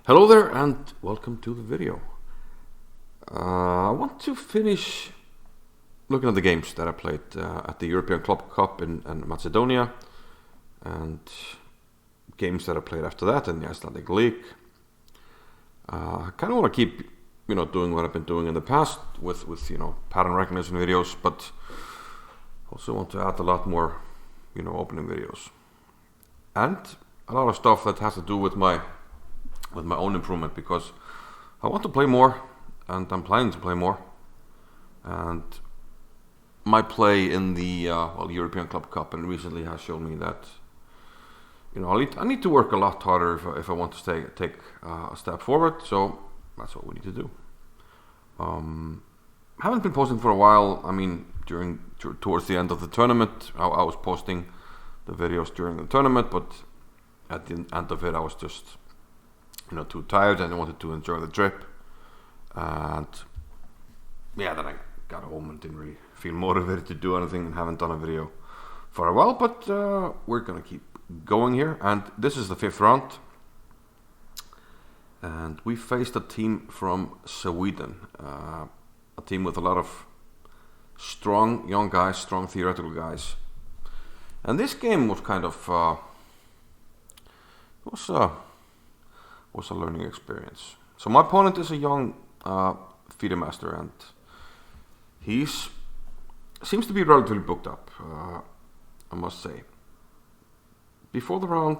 Hello there and welcome to the video. I want to finish looking at the games that I played at the European Club Cup in Macedonia and games that I played after that in the Icelandic League. I kind of want to keep doing what I've been doing in the past with pattern recognition videos, but also want to add a lot more opening videos and a lot of stuff that has to do with my own improvement, because I want to play more and I'm planning to play more, and my play in the European Club Cup and recently has shown me that I need to work a lot harder if I want to take a step forward. So that's what we need to do. Haven't been posting for a while. I mean, towards the end of the tournament, I was posting the videos during the tournament, but at the end of it I was just too tired and I wanted to enjoy the trip, and then I got home and didn't really feel motivated to do anything and haven't done a video for a while, but we're gonna keep going here, and this is the 5th round and we faced a team from Sweden, a team with a lot of strong young guys, strong theoretical guys, and this game was kind of was a learning experience. So my opponent is a young FIDE master, and seems to be relatively booked up, I must say. Before the round,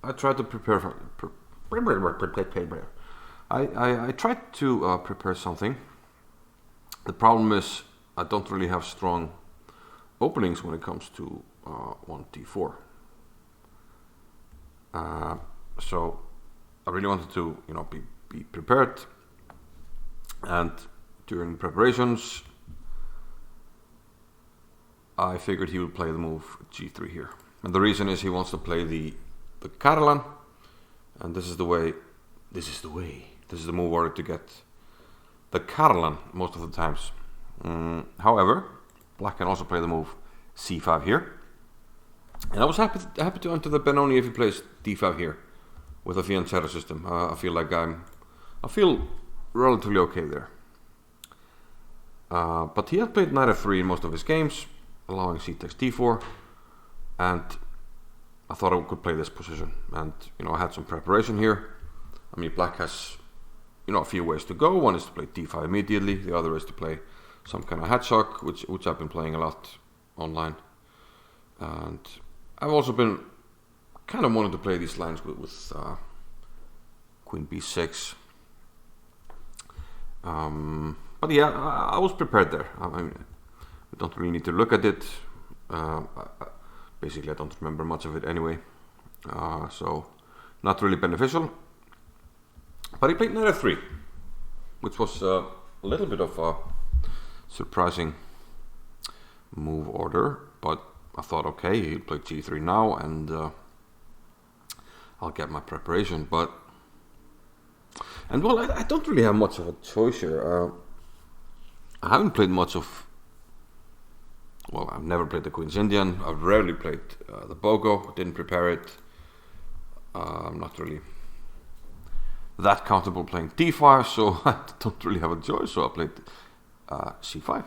I tried to prepare I tried to prepare something. The problem is I don't really have strong openings when it comes to 1d4. So I really wanted to, be prepared, and during preparations, I figured he would play the move g3 here, and the reason is he wants to play the Catalan, and this is the move order to get the Catalan most of the times. However, Black can also play the move c5 here, and I was happy to enter the Benoni if he plays d5 here. With a fianchetto system, I feel like I feel relatively okay there. But he had played knight f3 in most of his games, allowing c takes d4, and I thought I could play this position. And I had some preparation here. I mean, Black has a few ways to go. One is to play d5 immediately. The other is to play some kind of hedgehog, which I've been playing a lot online. And I've also been kind of wanted to play these lines with Queen b6, but yeah, I was prepared there. I mean, we don't really need to look at it. Basically, I don't remember much of it anyway, so not really beneficial. But he played knight f3, which was a little bit of a surprising move order, but I thought, okay, he played g3 now, and I'll get my preparation. I don't really have much of a choice here. I haven't played much of, I've never played the Queen's Indian. I've rarely played the Bogo, didn't prepare it. I'm not really that comfortable playing d5, so I don't really have a choice, so I played c5.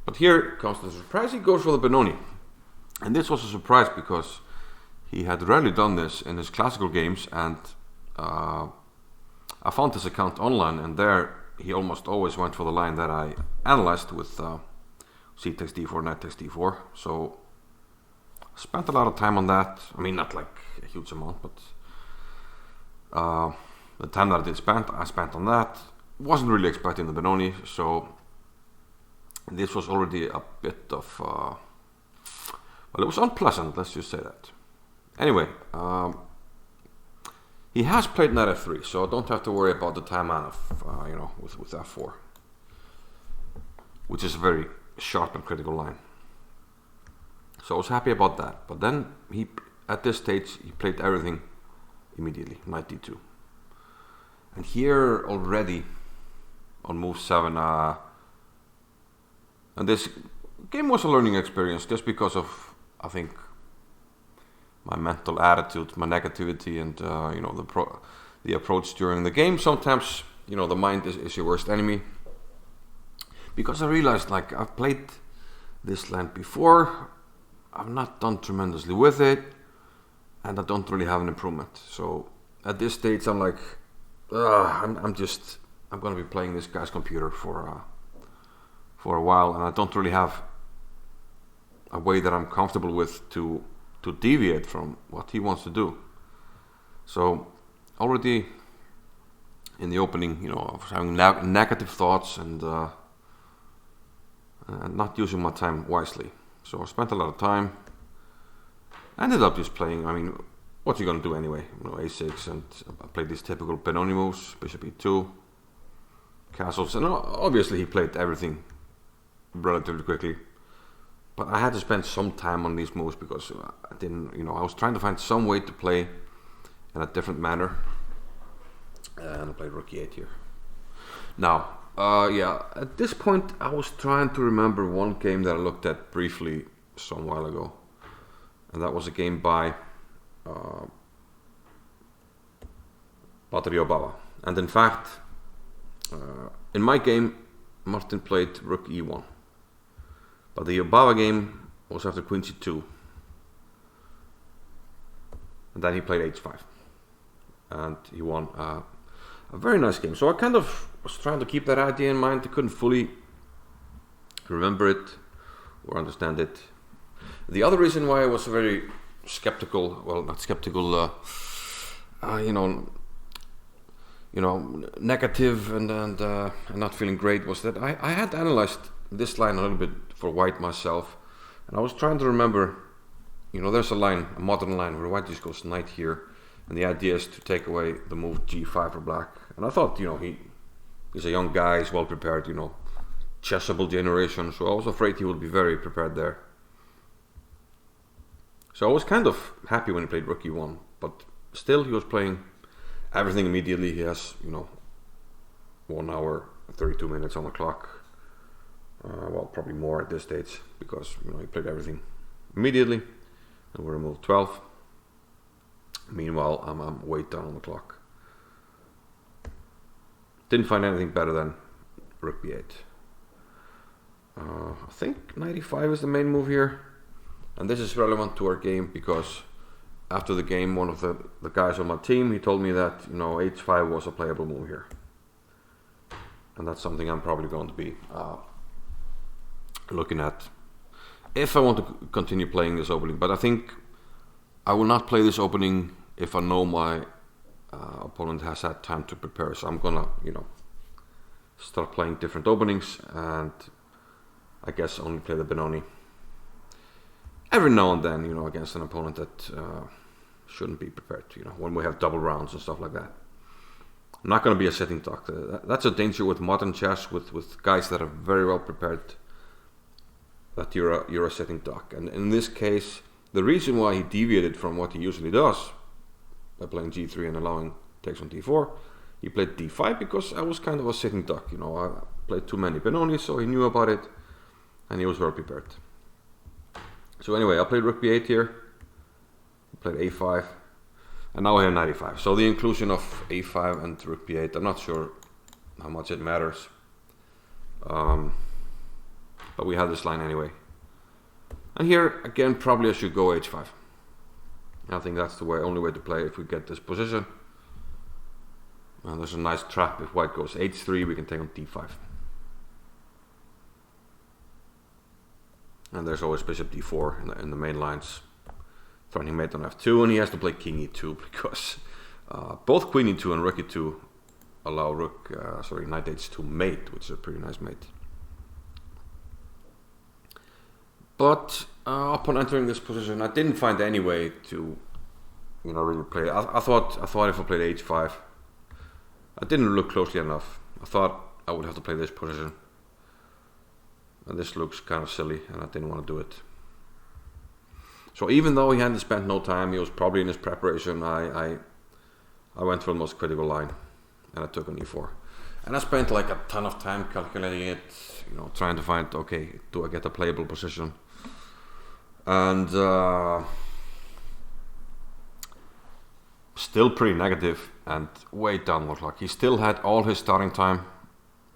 But here comes the surprise, he goes for the Benoni. And this was a surprise because he had rarely done this in his classical games, and I found his account online, and there he almost always went for the line that I analyzed with c takes d4, knight takes d4. So I spent a lot of time on that. I mean, not like a huge amount, but the time that I spent on that. Wasn't really expecting the Benoni, so this was already a bit of it was unpleasant, let's just say that. Anyway, he has played knight f3, so I don't have to worry about the time mana with f4, which is a very sharp and critical line. So I was happy about that. But then at this stage, he played everything immediately, knight d2. And here already on move 7, and this game was a learning experience just because of, I think, my mental attitude, my negativity, and the approach during the game. Sometimes, you know, the mind is your worst enemy. Because I realized, like, I've played this land before, I've not done tremendously with it, and I don't really have an improvement. So at this stage, I'm like, I'm gonna be playing this guy's computer for a while, and I don't really have a way that I'm comfortable with to deviate from what he wants to do. So already in the opening, you know, I was having negative thoughts and not using my time wisely. So I spent a lot of time. Ended up just playing, I mean, what's he gonna do anyway? You know, a6, and I played these typical Benoni moves, bishop e2, castles, and obviously he played everything relatively quickly. But I had to spend some time on these moves because I didn't, you know, I was trying to find some way to play in a different manner. And I played rook e8 here. Now, at this point I was trying to remember one game that I looked at briefly some while ago. And that was a game by Bava. And in fact, in my game, Martin played rook e1. But the Yobava game was after queen c2. And then he played h5. And he won a very nice game. So I kind of was trying to keep that idea in mind. I couldn't fully remember it or understand it. The other reason why I was very skeptical, well, not skeptical, negative and not feeling great was that I had analyzed this line a little bit for white myself, and I was trying to remember, you know, there's a modern line where white just goes knight here, and the idea is to take away the move g5 for black. And I thought, you know, he's a young guy, he's well prepared, you know, chessable generation, so I was afraid he would be very prepared there. So I was kind of happy when he played rook e1, but still he was playing everything immediately. He has, you know, 1 hour 32 minutes on the clock. Well, probably more at this stage, because, you know, he played everything immediately, and we removed 12. Meanwhile, I'm way down on the clock. Didn't find anything better than rook b8. I think knight e5 is the main move here, and this is relevant to our game because after the game, one of the guys on my team, he told me that, you know, h5 was a playable move here, and that's something I'm probably going to be looking at if I want to continue playing this opening. But I think I will not play this opening if I know my opponent has had time to prepare. So I'm gonna, you know, start playing different openings, and I guess only play the Benoni every now and then, you know, against an opponent that shouldn't be prepared, you know, when we have double rounds and stuff like that. I'm not going to be a sitting duck. That's a danger with modern chess, with guys that are very well prepared, that you're a sitting duck. And in this case, the reason why he deviated from what he usually does by playing g3 and allowing takes on d4, he played d5 because I was kind of a sitting duck, you know. I played too many Benoni, so he knew about it, and he was well prepared. So anyway, I played rook b8 here, played a5, and now we have knight e5. So the inclusion of a5 and rook b8, I'm not sure how much it matters, but we have this line anyway. And here again, probably I should go h5. I think that's the only way to play if we get this position. And there's a nice trap. If white goes h3, we can take on d5. And there's always bishop d4 in the main lines. Threatening mate on f2, and he has to play king e2 because both queen e2 and rook e2 allow knight h2 mate, which is a pretty nice mate. But upon entering this position, I didn't find any way to, you know, really play. I thought if I played h5, I didn't look closely enough. I thought I would have to play this position, and this looks kind of silly, and I didn't want to do it. So even though he hadn't spent no time, he was probably in his preparation. I went for the most critical line, and I took on e4. And I spent like a ton of time calculating it, you know, trying to find, okay, do I get a playable position? And still pretty negative and way down the clock. He still had all his starting time,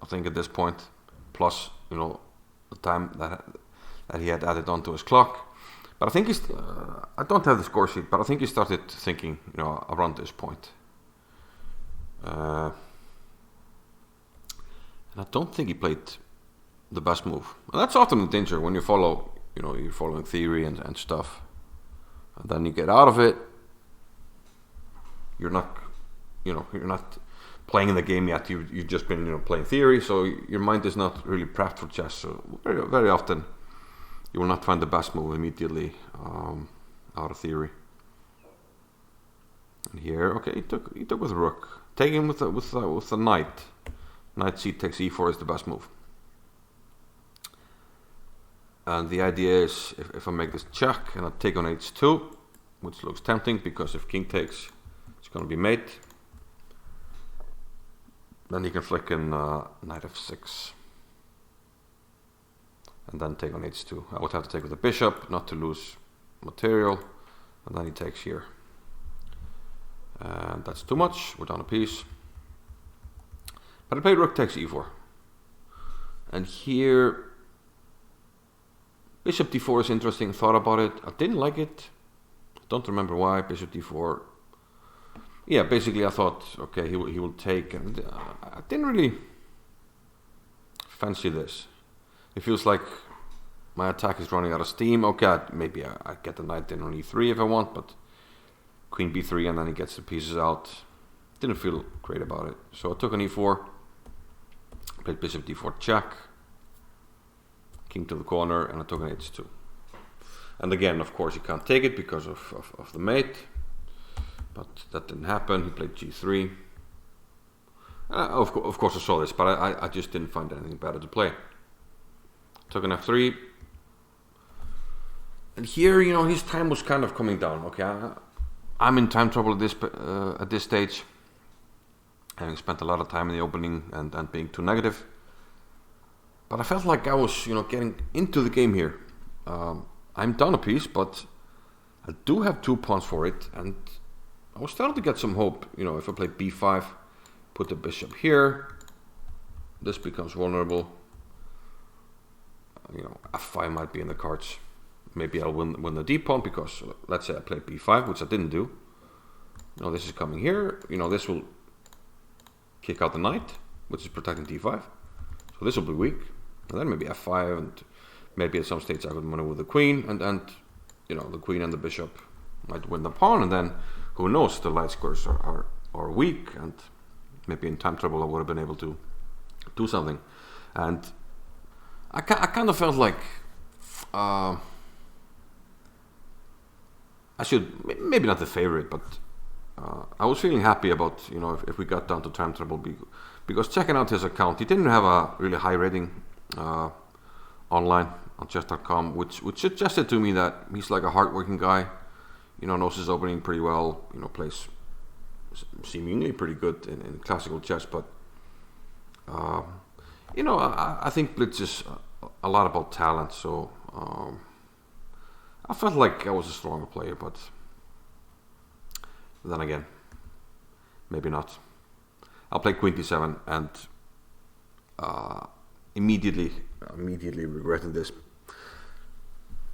I think, at this point, plus the time that he had added onto his clock. But I think he's. I don't have the score sheet, but I think he started thinking, around this point. And I don't think he played the best move. And that's often a danger when you follow, you're following theory and stuff. And then you get out of it. You're not playing the game yet. You've just been, playing theory. So your mind is not really prepped for chess. So very, very often, you will not find the best move immediately out of theory. And here, okay, he took with rook, taking with the knight. Knight c takes e4 is the best move. And the idea is, if I make this check and I take on h2, which looks tempting because if king takes, it's going to be mate. Then he can flick in knight f6. And then take on h2. I would have to take with the bishop, not to lose material. And then he takes here. And that's too much. We're down a piece. But I played rook takes e4. And here, bishop d4 is interesting. Thought about it. I didn't like it. Don't remember why. Bishop d4. Yeah, basically I thought, okay, he will take. And I didn't really fancy this. It feels like my attack is running out of steam. Okay, maybe I get the knight in on e3 if I want, but queen b3 and then he gets the pieces out. Didn't feel great about it. So I took an e4, played bishop d4 check, king to the corner, and I took an h2. And again, of course, you can't take it because of the mate, but that didn't happen. He played g3. Of course I saw this, but I just didn't find anything better to play. Took an f3. And here, his time was kind of coming down. Okay, I'm in time trouble at this stage, having spent a lot of time in the opening and being too negative. But I felt like I was, getting into the game here. I'm down a piece, but I do have 2 pawns for it, and I was starting to get some hope. If I play b5, put the bishop here, this becomes vulnerable. F5 might be in the cards. Maybe I'll win the d pawn because let's say I play b5, which I didn't do. This is coming here. This will kick out the knight, which is protecting d5. So this will be weak. And then maybe f5, and maybe at some stage I could maneuver the queen, and the queen and the bishop might win the pawn, and then who knows? The light squares are weak, and maybe in time trouble I would have been able to do something. And I kind of felt like I should, maybe not the favorite, but I was feeling happy about, if we got down to time trouble, because checking out his account, he didn't have a really high rating online on chess.com, which suggested to me that he's like a hardworking guy, knows his opening pretty well, plays seemingly pretty good in classical chess, but I think Blitz is a lot about talent, so I felt like I was a stronger player, but then again, maybe not. I'll play queen d7 and immediately regretting this,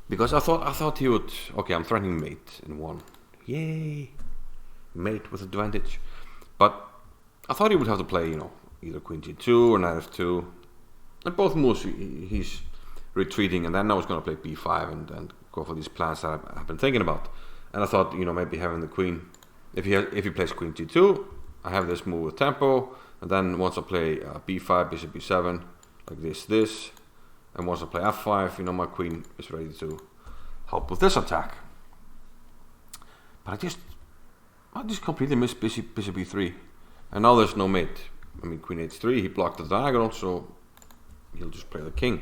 because I thought he would. Okay, I'm threatening mate in 1. Yay, mate with advantage. But I thought he would have to play, either queen g2 or knight f2. And both moves he's retreating, and then I was going to play b5 and go for these plans that I've been thinking about. And I thought, maybe having the queen, if he plays queen g2, I have this move with tempo, and then once I play b5, bishop b7, like this, and once I play f5, my queen is ready to help with this attack. But I just completely missed bishop e3, and now there's no mate. Queen h3, he blocked the diagonal, so he'll just play the king.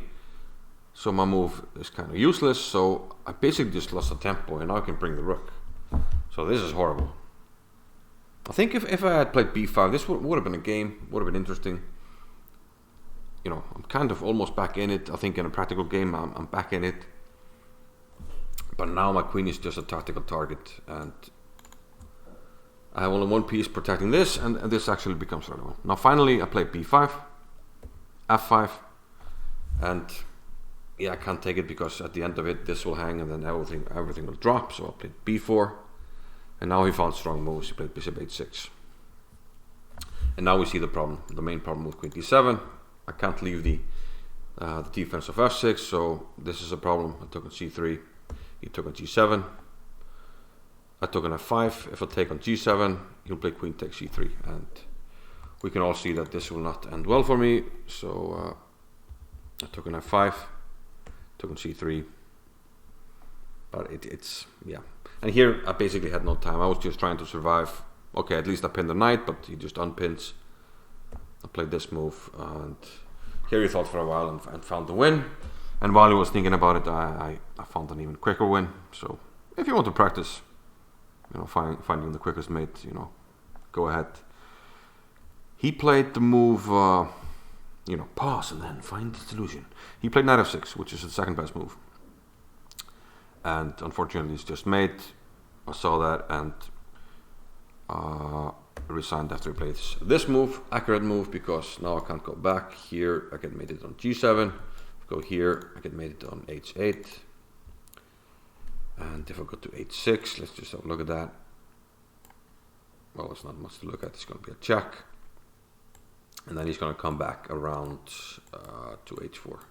So my move is kind of useless, so I basically just lost the tempo, and now I can bring the rook. So this is horrible. I think if I had played b5, this would have been a game, would have been interesting. I'm kind of almost back in it. I think in a practical game, I'm back in it. But now my queen is just a tactical target, and I have only one piece protecting this, and this actually becomes relevant. Now finally I play b5, f5, and yeah, I can't take it because at the end of it this will hang and then everything will drop. So I played b4, and now he found strong moves. He played bishop h6, and now we see the problem, the main problem with queen d7. I can't leave the defense of f6, so this is a problem. I took on c3, he took on g7. I took on f5. If I take on g7, he'll play queen takes c3, and we can all see that this will not end well for me. So I took on f5, took on c3, but it's yeah. And here I basically had no time. I was just trying to survive. Okay, at least I pinned the knight, but he just unpins. I played this move, and here he thought for a while and found the win. And while he was thinking about it, I found an even quicker win. So if you want to practice, finding the quickest mate, go ahead. He played the move, pause and then find the solution. He played knight f6, which is the second best move. And unfortunately, it's just mate. I saw that and resigned after he played this move, accurate move, because now I can't go back. Here I get mated on g7. Go here, I get mated on h8. And if I go to h6, let's just have a look at that. Well, it's not much to look at. It's going to be a check. And then he's going to come back around to h4.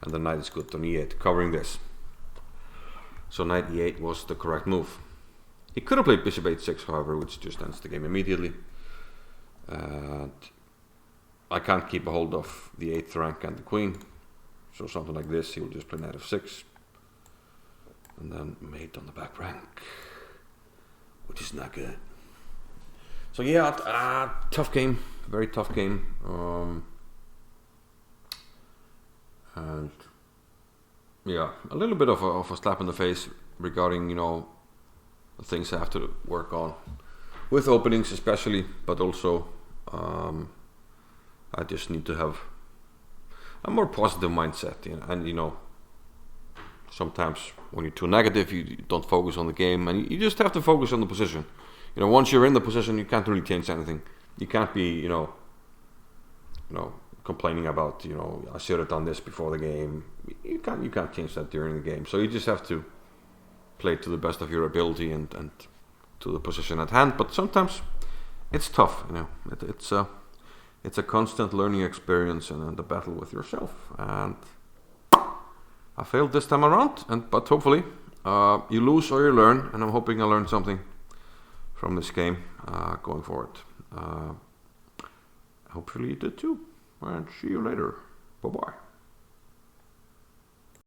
And the knight is good on e8, covering this. So knight e8 was the correct move. He could have played bishop h6, however, which just ends the game immediately. And I can't keep a hold of the 8th rank and the queen. So something like this, he will just play knight f6. And then mate on the back rank, which is not good. So yeah, tough game, very tough game. And yeah, a little bit of a slap in the face regarding, the things I have to work on with openings especially, but also I just need to have a more positive mindset, and sometimes when you're too negative, you don't focus on the game, and you just have to focus on the position. Once you're in the position, you can't really change anything. You can't be, complaining about, I should have done this before the game. You can't change that during the game. So you just have to play to the best of your ability and to the position at hand. But sometimes it's tough, it's a constant learning experience and a battle with yourself. And I failed this time around, but hopefully you lose or you learn, and I'm hoping I learned something from this game going forward. Hopefully you did too, and see you later. Bye bye.